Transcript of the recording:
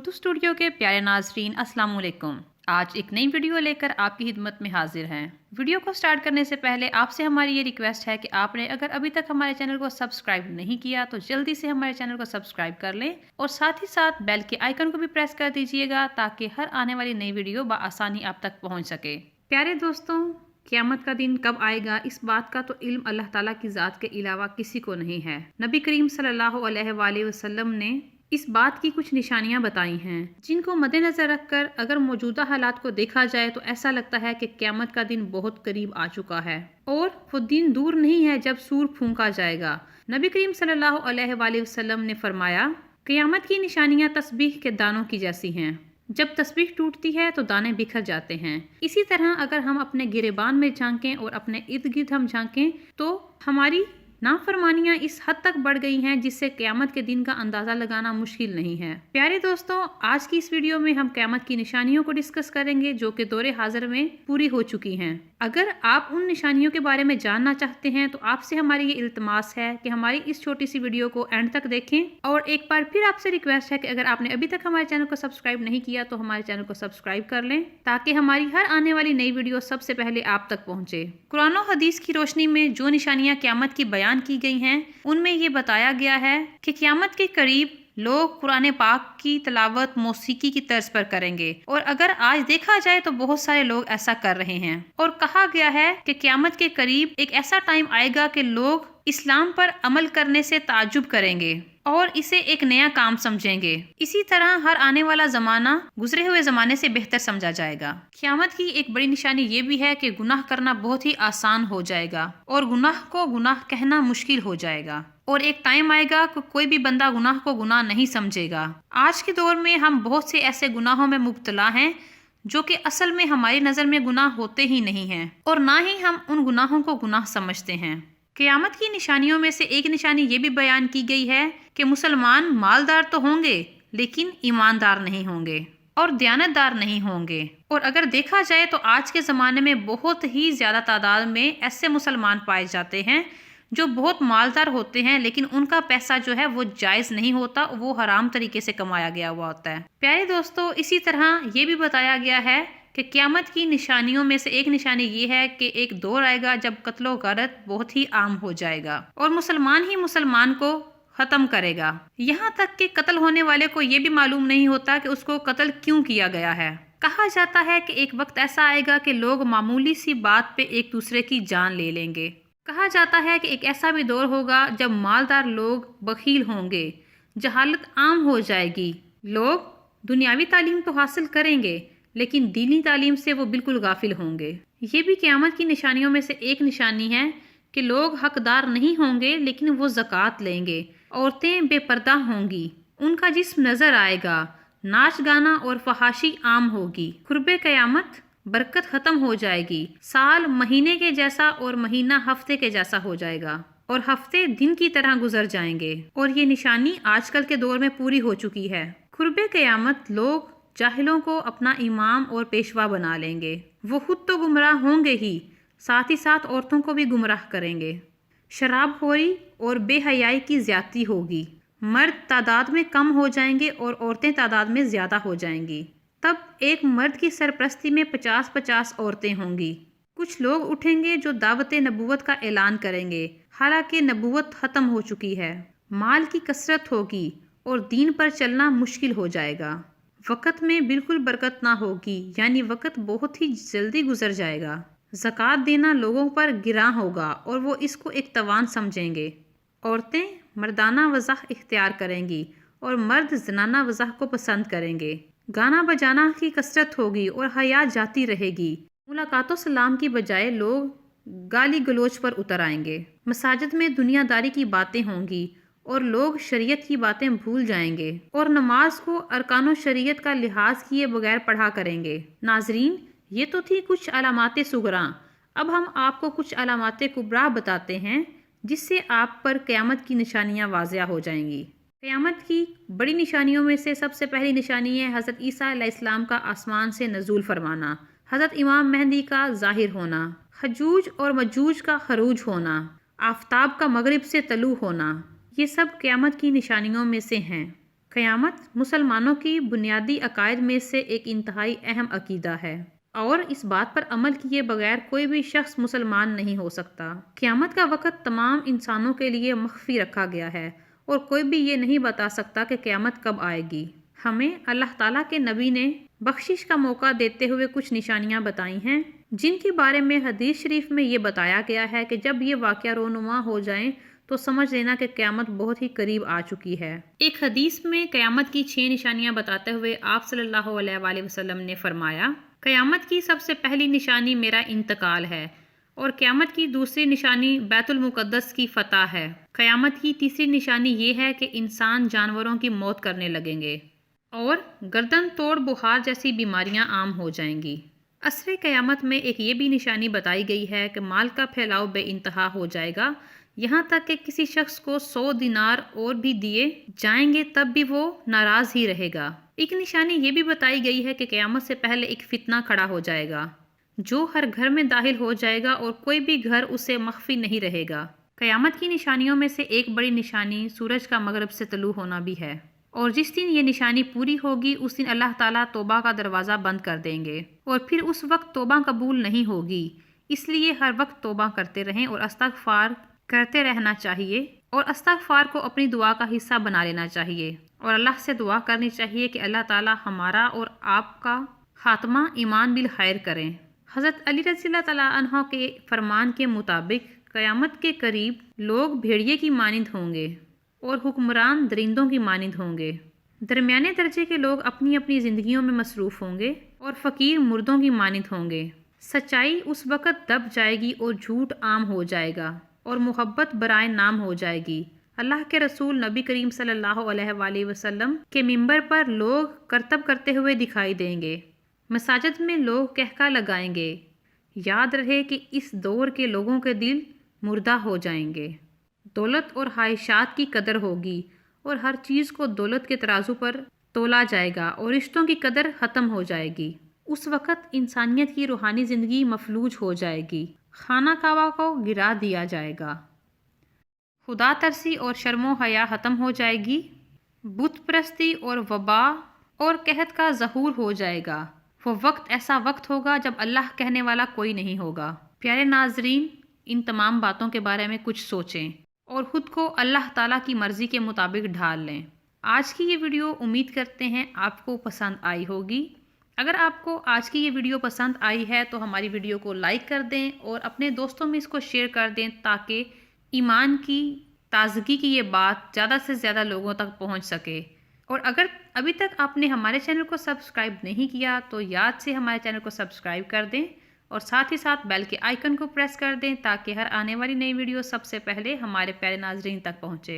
Urdu studio के प्यारे नाजरीन, अस्सलाम वालेकुम। आज एक नई वीडियो लेकर आपकी खिदमत में हाजिर हैं। वीडियो को स्टार्ट करने से पहले आपसे हमारी ये रिक्वेस्ट है कि आपने अगर अभी तक हमारे चैनल को सब्सक्राइब नहीं किया तो जल्दी से हमारे चैनल को सब्सक्राइब कर लें और साथ ही साथ बेल के आइकन को भी प्रेस कर दीजिएगा ताकि हर आने वाली नई वीडियो बआसानी आप तक पहुँच सके। प्यारे दोस्तों, क़यामत का दिन कब आएगा इस बात का तो इल्म अल्लाह ताला की ज़ात के अलावा किसी को नहीं है। नबी करीम सल्लल्लाहु अलैहि वसल्लम ने इस बात की कुछ निशानियां बताई हैं जिनको मद्देनजर रखकर अगर मौजूदा हालात को देखा जाए तो ऐसा लगता है कि क़यामत का दिन बहुत करीब आ चुका है और वो दिन दूर नहीं है जब सूर फूंका जाएगा। नबी करीम सल्लल्लाहु अलैहि वसल्लम ने फरमाया, क़यामत की निशानियां तस्बीह के दानों की जैसी हैं। जब तस्बीह टूटती है तो दाने बिखर जाते हैं। इसी तरह अगर हम अपने गिरेबान में झांकें और अपने इर्द गिर्द हम झांकें तो हमारी नाफरमानियां इस हद तक बढ़ गई हैं जिससे क़यामत के दिन का अंदाज़ा लगाना मुश्किल नहीं है। प्यारे दोस्तों, आज की इस वीडियो में हम क़यामत की निशानियों को डिस्कस करेंगे जो कि दौरे हाजिर में पूरी हो चुकी हैं। अगर आप उन निशानियों के बारे में जानना चाहते हैं तो आपसे हमारी ये इल्तमास है कि हमारी इस छोटी सी वीडियो को एंड तक देखें और एक बार फिर आपसे रिक्वेस्ट है कि अगर आपने अभी तक हमारे चैनल को सब्सक्राइब नहीं किया तो हमारे चैनल को सब्सक्राइब कर लें ताकि हमारी हर आने वाली नई वीडियो सबसे पहले आप तक पहुँचे। कुरान और हदीस की रोशनी में जो निशानियाँ क़यामत की बयान की गई हैं उनमें ये बताया गया है कि क़यामत के करीब लोग कुरान पाक की तिलावत मौसीकी की तर्ज पर करेंगे और अगर आज देखा जाए तो बहुत सारे लोग ऐसा कर रहे हैं। और कहा गया है कि क़यामत के करीब एक ऐसा टाइम आएगा कि लोग इस्लाम पर अमल करने से ताज्जुब करेंगे और इसे एक नया काम समझेंगे। इसी तरह हर आने वाला ज़माना गुजरे हुए ज़माने से बेहतर समझा जाएगा। क़यामत की एक बड़ी निशानी ये भी है कि गुनाह करना बहुत ही आसान हो जाएगा और गुनाह को गुनाह कहना मुश्किल हो जाएगा और एक टाइम आएगा कि कोई भी बंदा गुनाह को गुनाह नहीं समझेगा। आज के दौर में हम बहुत से ऐसे गुनाहों में मुब्तला हैं जो कि असल में हमारी नज़र में गुनाह होते ही नहीं हैं और ना ही हम उन गुनाहों को गुनाह समझते हैं। क़यामत की निशानियों में से एक निशानी ये भी बयान की गई है कि मुसलमान मालदार तो होंगे लेकिन ईमानदार नहीं होंगे और दयानतदार नहीं होंगे। और अगर देखा जाए तो आज के ज़माने में बहुत ही ज़्यादा तादाद में ऐसे मुसलमान पाए जाते हैं जो बहुत मालदार होते हैं लेकिन उनका पैसा जो है वो जायज़ नहीं होता, वो हराम तरीके से कमाया गया हुआ होता है। प्यारे दोस्तों, इसी तरह ये भी बताया गया है कि क़यामत की निशानियों में से एक निशानी ये है कि एक दौर आएगा जब कत्लो गारत बहुत ही आम हो जाएगा और मुसलमान ही मुसलमान को ख़त्म करेगा। यहाँ तक कि कत्ल होने वाले को ये भी मालूम नहीं होता कि उसको कत्ल क्यों किया गया है। कहा जाता है कि एक वक्त ऐसा आएगा कि लोग मामूली सी बात पे एक दूसरे की जान ले लेंगे। कहा जाता है कि एक ऐसा भी दौर होगा जब मालदार लोग बखील होंगे, जहालत आम हो जाएगी। लोग दुनियावी तालीम तो हासिल करेंगे लेकिन दीनी तालीम से वो बिल्कुल गाफिल होंगे। ये भी क़यामत की निशानियों में से एक निशानी है कि लोग हकदार नहीं होंगे लेकिन वो ज़कात लेंगे। औरतें बेपर्दा होंगी, उनका जिस्म नज़र आएगा, नाच गाना और फहाशी आम होगी। कुर्बे क़यामत बरकत ख़त्म हो जाएगी, साल महीने के जैसा और महीना हफ्ते के जैसा हो जाएगा और हफ्ते दिन की तरह गुजर जाएंगे। और ये निशानी आजकल के दौर में पूरी हो चुकी है। कुर्बे क़यामत लोग जाहिलों को अपना इमाम और पेशवा बना लेंगे। वो खुद तो गुमराह होंगे ही, साथ ही साथ औरतों को भी गुमराह करेंगे। शराबखोरी और बेहयाई की ज़्यादती होगी। मर्द तादाद में कम हो जाएंगे और औरतें तादाद में ज़्यादा हो जाएंगी। तब एक मर्द की सरपरस्ती में 50-50 औरतें होंगी। कुछ लोग उठेंगे जो दावत नबूवत का ऐलान करेंगे, हालांकि नबूवत ख़त्म हो चुकी है। माल की कसरत होगी और दीन पर चलना मुश्किल हो जाएगा। वक़्त में बिल्कुल बरकत ना होगी, यानी वक़्त बहुत ही जल्दी गुजर जाएगा। ज़कात देना लोगों पर गिरां होगा और वो इसको एक तवान समझेंगे। औरतें मर्दाना वज़ाह इख्तियार करेंगी और मर्द जनाना वज़ाह को पसंद करेंगे। गाना बजाना की कसरत होगी और हया जाती रहेगी। मुलाकातों सलाम की बजाय लोग गाली गलोच पर उतर आएंगे। मसाजिद में दुनियादारी की बातें होंगी और लोग शरीयत की बातें भूल जाएंगे और नमाज को अरकानो शरीयत का लिहाज किए बगैर पढ़ा करेंगे। नाजरीन, ये तो थी कुछ अलामाते सुगरा। अब हम आपको कुछ अलामाते कुबरा बताते हैं जिससे आप पर क़यामत की निशानियां वाज़िया हो जाएंगी। क़यामत की बड़ी निशानियों में से सबसे पहली निशानी है हज़रत ईसा अलैहिस्सलाम का आसमान से नज़ूल फरमाना, हज़रत इमाम मेहदी का ज़ाहिर होना, हजूज और मजूज का खरूज होना, आफताब का मगरिब से तलू होना। ये सब क़यामत की निशानियों में से हैं। क़यामत मुसलमानों की बुनियादी अकायद में से एक इंतहाई अहम अकीदा है और इस बात पर अमल किए बगैर कोई भी शख्स मुसलमान नहीं हो सकता। क़यामत का वक़्त तमाम इंसानों के लिए मख्फी रखा गया है और कोई भी ये नहीं बता सकता कि क़यामत कब आएगी। हमें अल्लाह ताला के नबी ने बख्शिश का मौका देते हुए कुछ निशानियां बताई हैं, जिनके बारे में हदीस शरीफ में ये बताया गया है कि जब ये वाक़या रोनुमा हो जाएं तो समझ लेना कि क़यामत बहुत ही करीब आ चुकी है। एक हदीस में क़यामत की 6 निशानियां बताते हुए आप सल्लल्लाहु अलैहि वसल्लम ने फरमाया, क़यामत की सबसे पहली निशानी मेरा इंतकाल है और क़यामत की दूसरी निशानी बैतुल मुक़द्दस की फ़तह है। क़यामत की तीसरी निशानी ये है कि इंसान जानवरों की मौत करने लगेंगे और गर्दन तोड़ बुखार जैसी बीमारियां आम हो जाएंगी। असरे क़यामत में एक ये भी निशानी बताई गई है कि माल का फैलाव बेइंतहा हो जाएगा, यहाँ तक कि किसी शख्स को 100 दिनार और भी दिए जाएंगे तब भी वो नाराज़ ही रहेगा। एक निशानी ये भी बताई गई है कि क़यामत से पहले एक फितना खड़ा हो जाएगा जो हर घर में दाखिल हो जाएगा और कोई भी घर उससे मख्फी नहीं रहेगा। क़यामत की निशानियों में से एक बड़ी निशानी सूरज का मगरब से तलू होना भी है और जिस दिन ये निशानी पूरी होगी उस दिन अल्लाह ताला तौबा का दरवाज़ा बंद कर देंगे और फिर उस वक्त तौबा कबूल नहीं होगी। इसलिए हर वक्त तौबा करते रहें और इस्तिग़फ़ार करते रहना चाहिए और इस्तिग़फ़ार को अपनी दुआ का हिस्सा बना लेना चाहिए और अल्लाह से दुआ करनी चाहिए कि अल्लाह ताला हमारा और आपका खात्मा ईमान बिल खैर करें। हज़रत अली रज़ियल्लाहु तआला अन्हु के फरमान के मुताबिक क़यामत के करीब लोग भेड़िए की मानिंद होंगे और हुक्मरान दरिंदों की मानिंद होंगे। दरमियाने दर्जे के लोग अपनी अपनी ज़िंदगियों में मसरूफ़ होंगे और फ़कीर मुर्दों की मानिंद होंगे। सच्चाई उस वक़्त दब जाएगी और झूठ आम हो जाएगा और मोहब्बत बराए नाम हो जाएगी। अल्लाह के रसूल नबी करीम सल्लल्लाहु अलैहि वसल्लम के मिंबर पर लोग करतब करते हुए दिखाई देंगे। मसाजिद में लोग कहका लगाएंगे, याद रहे कि इस दौर के लोगों के दिल मुर्दा हो जाएंगे। दौलत और ख्वाहिशात की कदर होगी और हर चीज़ को दौलत के तराजू पर तोला जाएगा और रिश्तों की कदर ख़त्म हो जाएगी। उस वक़्त इंसानियत की रूहानी ज़िंदगी मफलूज हो जाएगी, खाना काबा को गिरा दिया जाएगा, खुदा तरसी और शर्मो हया ख़त्म हो जाएगी, बुत परस्ती और वबा और कहत का ज़हूर हो जाएगा। वो वक्त ऐसा वक्त होगा जब अल्लाह कहने वाला कोई नहीं होगा। प्यारे नाजरीन, इन तमाम बातों के बारे में कुछ सोचें और ख़ुद को अल्लाह ताला की मर्ज़ी के मुताबिक ढाल लें। आज की ये वीडियो उम्मीद करते हैं आपको पसंद आई होगी। अगर आपको आज की ये वीडियो पसंद आई है तो हमारी वीडियो को लाइक कर दें और अपने दोस्तों में इसको शेयर कर दें ताकि ईमान की ताज़गी की ये बात ज़्यादा से ज़्यादा लोगों तक पहुंच सके। और अगर अभी तक आपने हमारे चैनल को सब्सक्राइब नहीं किया तो याद से हमारे चैनल को सब्सक्राइब कर दें और साथ ही साथ बेल के आइकन को प्रेस कर दें ताकि हर आने वाली नई वीडियो सबसे पहले हमारे प्यारे नाजरीन तक पहुँचे।